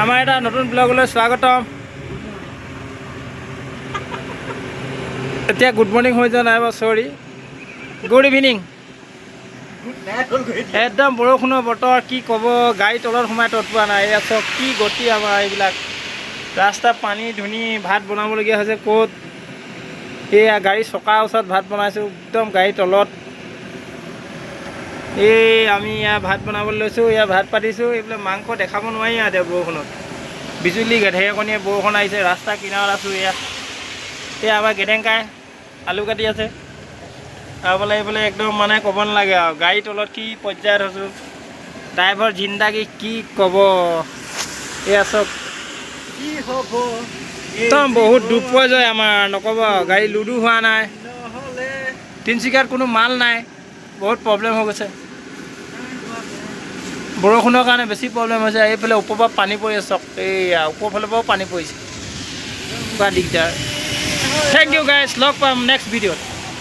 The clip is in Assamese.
আমাৰ এটা নতুন ব্লগলৈ স্বাগতম। এতিয়া গুড মৰ্ণিং হৈ যোৱা নাই বা চৰি, গুড ইভিনিং। একদম বৰষুণৰ বতৰ, কি ক'ব, গাড়ী তলত সোমাই তত পোৱা নাই। এয়া চব কি গতি আমাৰ এইবিলাক, ৰাস্তা পানী ধুনি ভাত বনাবলগীয়া হৈছে ক'ত। এয়া গাড়ী চকাৰ ওচৰত ভাত বনাইছোঁ, একদম গাড়ীৰ তলত। এই আমি ইয়াত ভাত বনাবলৈ লৈছোঁ, ইয়াত ভাত পাতিছোঁ। এইবিলাক মাংস দেখাব নোৱাৰি আৰু এতিয়া বৰষুণত। বিজুলী ঢেৰেকণীয়ে বৰষুণ আহিছে, ৰাস্তা কিনাৰত আছোঁ। এয়া আমাৰ গেটেংকাই আলু কাটি আছে। আৰু বোলে এইফালে একদম মানে ক'ব নালাগে আৰু, গাড়ীৰ তলত কি পৰ্যায়ত হৈছোঁ। ড্ৰাইভৰ জিন্দাগী কি ক'ব। এয়া চব কি হ'ব, একদম বহুত দুখ পোৱা যায় আমাৰ, নক'ব। গাড়ী লুডু হোৱা নাই, তিনিচুকীয়াত কোনো মাল নাই, বহুত প্ৰব্লেম হৈ গৈছে। বৰষুণৰ কাৰণে বেছি প্ৰব্লেম হৈছে। এইফালে ওপৰৰ পৰা পানী পৰি আছে, এইয়া ওপৰ ফালৰ পৰাও পানী পৰিছে, পুৰা দিগদাৰ। থেংক ইউ গাইজ, লগ পাম নেক্সট ভিডিঅ'ত।